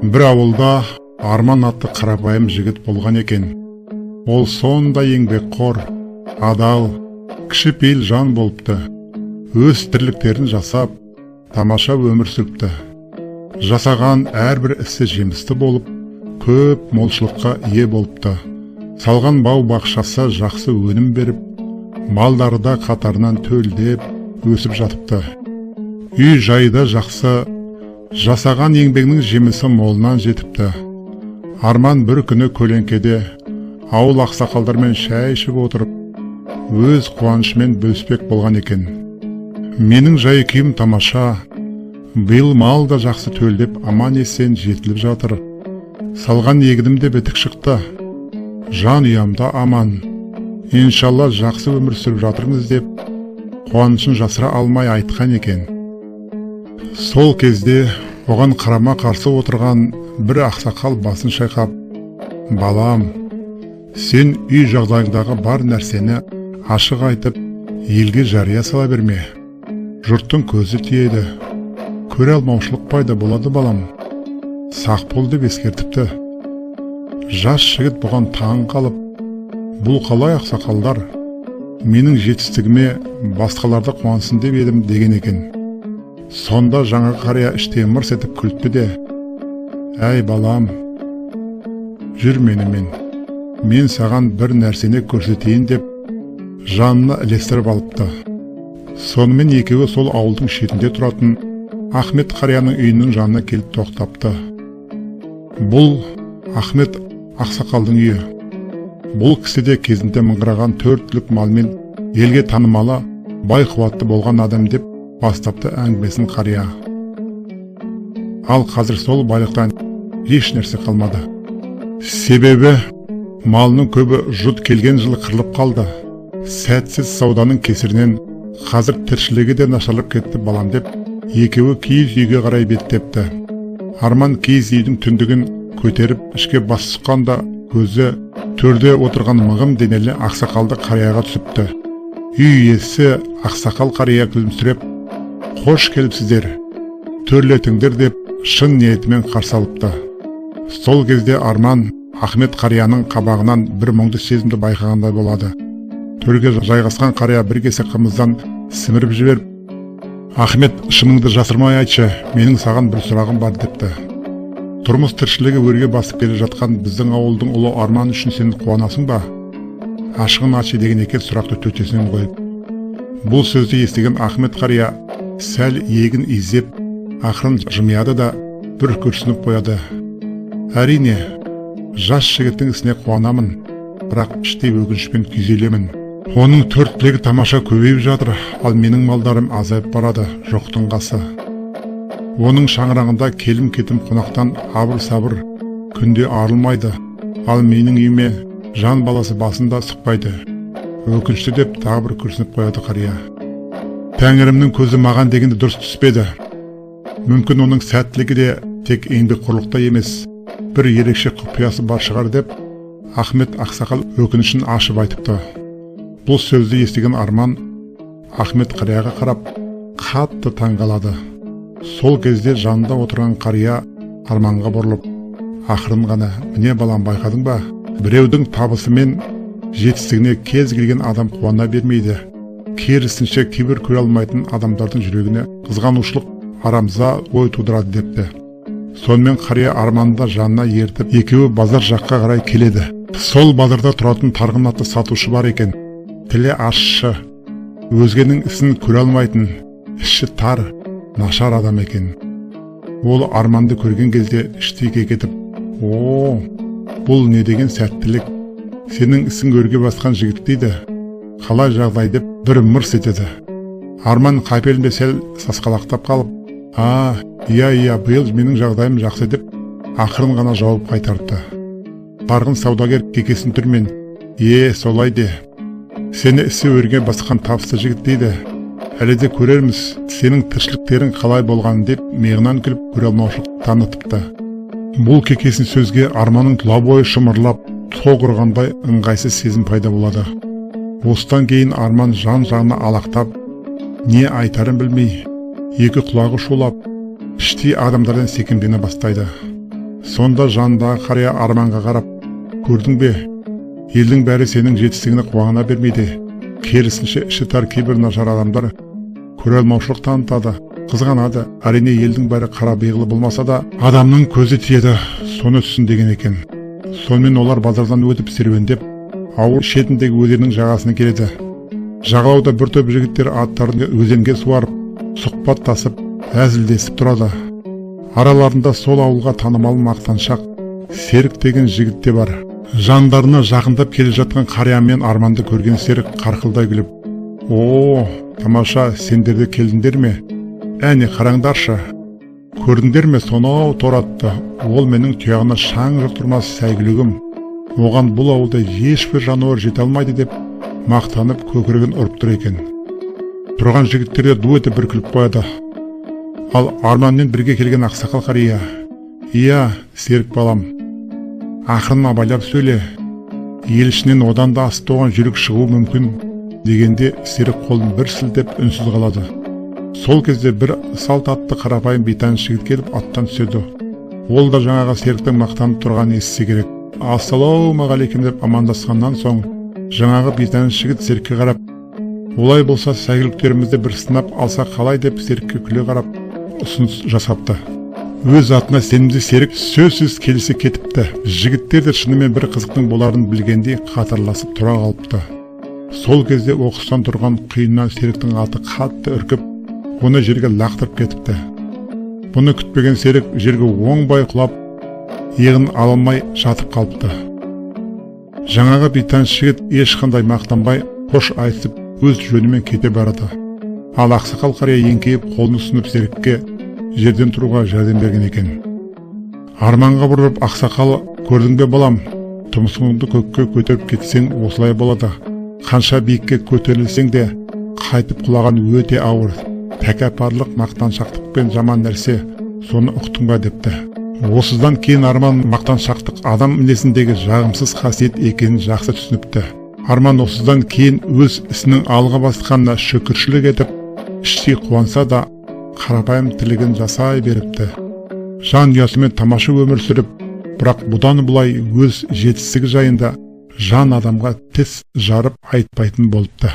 Бір ауылда Арман атты қарапайым жігіт болған екен. Ол сондай еңбекқор, адал, кішіпейіл жан болыпты. Өз тірліктерін жасап, тамаша өмір сүріпті. Жасаған әрбір ісі жемісті болып, көп молшылыққа ие болыпты. Салған бау бақшасы жақсы өнім беріп, малдары да қатарынан төлдеп, өсіп жатыпты. Үй жайда жақсы, жасаған еңбегінің жемісі молынан жетіпті. Арман бір күні көлеңкеде ауыл ақсақалдармен шай ішіп отырып, өз қуанышымен бөліспек болған екен. Менің жай күйім тамаша, биыл мал да жақсы төлдеп аман есен жетіліп жатыр. Салған егінім де бітік шықты. Жан ұямда аман. Иншалла жақсы өмір сүріп жатырмыз деп, қуанышын жасыра алмай айтқан екен. Сол кезде оған қарама қарсы отырған бір ақсақал басын шайқап, балам, сен үй жағдайыңдағы бар нәрсені ашық айтып, елге жария сала берме. Жұрттың көзі тиеді. Көре алмаушылық пайда болады балам. Сақ бол деп ескертіпті. Жас жігіт бұған таң қалып, бұл қалай ақсақалдар? Менің жетістігіме басқаларды қуансын деп едім деген екен. Сонда жаңа қария іштей мырс етіп күліпті де, әй балам, жүр менімен, мен саған бір нәрсені көрсетейін деп жанына ілестіріп алыпты. Сонымен екеуі сол ауылдың шетінде тұратын Ахмет қарияның үйінің жанына келіп тоқтапты. Бұл Ахмет ақсақалдың үйі. Бұл кісі де кезінде мыңғыраған 4 түлік малмен елге танымалы, бай қуатты болған адам деп бастапты әңгімесін қария. Ал қазір сол байлықтан еш нәрсе қалмады. Себебі малының көбі жұт келген жылы қырылып қалды. Сәтсіз сауданың кесірінен қазір тіршілігі де нашарлап кетті балам деп, екеуі киіз үйге қарай беттепті. Арман киіз үйдің түндігін көтеріп ішке бас сұққанда көзі төрде отырған мығым денелі ақсақалды қарияға түсіпті. Үй иесі ақсақал қария күлімсіреп, қош келіпсіздер, төрлетіңдер деп шын ниетімен қарсы алыпты. Сол кезде Арман Ахмет қарияның қабағынан бір мұңды сезімді байқағандай болады. Төрге жайғасқан қария бір кесе қымыздан сіміріп жіберіп, Ахмет, шыныңды жасырмай айтшы, менің саған бір сұрағым бар депті. Тұрмыс тіршілігі өрге басып келе жатқан біздің ауылдың ұлы Арман үшін сен қуанасың ба? Ашығын айтшы деген екен сұрақты төтесінен қойып. Бұл сөзді естіген Ахмет қария сәл егін изеп, ақырын жымияды да бір күрсініп қояды. Әрине, жас жігіттің ісіне қуанамын, бірақ іштей өкінішпен күйзелемін. Оның төрттілігі тамаша көбейіп жатыр, ал менің малдарым азайып барады, жоқтың қасы. Оның шаңырағында келім-кетім қонақтан абыр-сабыр күнде арылмайды, ал менің үйіме жан баласы басында сұқпайды. Өкінішті деп тағы бір күрсініп қояды қария. Тәңірімнің көзі маған дегенде дұрыс түспеді. Мүмкін оның сәттілігі де тек еңбекқорлықта емес, бір ерекше құпиясы бар шығар деп, Ахмет ақсақал өкінішін ашып айтыпты. Бұл сөзді естіген Арман Ахмет қарияға қарап, қатты таңғалады. Сол кезде жанында отырған қария Арманға бұрылып, ақырын ғана, міне балам, байқадың ба? Біреудің табысы мен жетістігіне кез келген адам қуана бермейді. Керісінше кейбір көре алмайтын адамдардың жүрегіне қызғанушылық, арамза ой тудырады депті. Сонымен қария Арманды жанына ертіп, екеуі базар жаққа қарай келеді. Сол базарда тұратын Тарғын атты сатушы бар екен. Тілі ащы, өзгенің ісін көре алмайтын, іші тар, нашар адам екен. Ол Арманды көрген кезде іштей кекетіп, «О, бұл не деген сәттілік, сенің ісің өрге басқан жігіт дейді, қалай жағдай» деп бір мырс етеді. Арман қапелінде сәл сасқалақтап қалып, иә, биыл менің жағдайым жақсы деп ақырын ғана жауап қайтарыпты. Тарғын саудагер кекесін түрмен, солай де, сені ісі өрге басқан табысты жігіт дейді, әлі де көрерміз, сенің тіршіліктерің қалай болған деп миығынан күліп көре алмаушылық танытыпты. Бұл кекесін сөзге Арманның тұла бойы шымырлап, тоқ ұрғандай ыңғайсыз сезім пайда болады. Осыдан кейін Арман жан-жағына алақтап, не айтарын білмей, екі құлағы шулап, іштей адамдардан секемдене бастайды. Сонда жанындағы қария Арманға қарап, көрдің бе, елдің бәрі сенің жетістігіне қуана бермейді. Керісінше іші тар кейбір нашар адамдар көре алмаушылық танытады, қызғанады. Әрине елдің бәрі қара бейғылы болмаса да, адамның көзі тиеді, соны түсін деген екен. Сонымен олар базардан өтіп серуендеп, ауыл шетіндегі өзеннің жағасына келеді. Жағалауда бір топ жігіттер аттарын өзенге суарып, сұхбаттасып, әзілдесіп тұрады. Араларында сол ауылға танымал мақтаншақ Серік деген жігіт те бар. Жандарына жақындап келе жатқан қария мен Арманды көрген Серік қарқылдай күліп: "О, тамаша, сендер де келдіңдер ме? Әне қараңдаршы. Көрдіңдер ме сонау торы атты? Ол менің тұяғына шаң жұқтырмас сәйгүлігім. Оған бұл ауылда ешбір жануар жете алмайды" деп мақтанып көкірегін ұрып тұр екен. Тұрған жігіттерде ду етіп бір күліп қояды. Ал Арманмен бірге келген ақсақал қария: "Иә, Серік балам, ақырын абайлап сөйле. Ел ішінен одан да ас тоған жүрек шығуы мүмкін" дегенде Серік қолын бір сілтеп үнсіз қалады. Сол кезде бір салт атты қарапайым бейтаныс жігіт келіп аттан түседі. Ол да жаңағы Серіктің мақтанып тұрғанын естісе керек. "Ассалаумағалейкум" деп амандасқаннан соң, жаңағы бейтаныс жігіт Серікке қарап: "Олай болса сәйгүліктерімізді бір сынап алсақ қалай" деп Серікке күле қарап ұсыныс жасапты. Өз атына сенімді Серік сөзсіз келісе кетіпті. Жігіттер де шынымен бір қызықтың боларын білгендей қатарласып тұра қалыпты. Сол кезде оқыстан тұрған құйыннан Серіктің аты қатты үркіп, оны жерге лақтырып кетіпті. Бұны күтпеген Серік жерге оңбай құлап, иығын ала алмай жатып қалыпты. Жаңағы бейтаныс жігіт ешқандай мақтанбай, қош айтысып өз жөнімен кете барады. Ал ақсақал қария еңкейіп қолын ұсынып Серікке жерден тұруға жәрдем берген екен. Арманға бұрылып ақсақал: "Көрдің бе балам, тұмсығыңды көкке көтеріп кетсең осылай болады. Қанша биікке көтерілсең де қайтып құлаған өте ауыр. Тәкаппарлық, мақтаншақтық пен жаман нәрсе, соны ұқтың ба" депті. Осыдан кейін Арман мақтаншақтық адам мінезіндегі жағымсыз қасиет екенін жақсы түсініпті. Арман осыдан кейін өз ісінің алға басқанына шүкіршілік етіп, іштей қуанса да қарапайым тілегін жасай беріпті. Жан ұясымен тамаша өмір сүріп, бірақ бұдан бұлай өз жетістігі жайында жан адамға тіс жарып айтпайтын болыпты.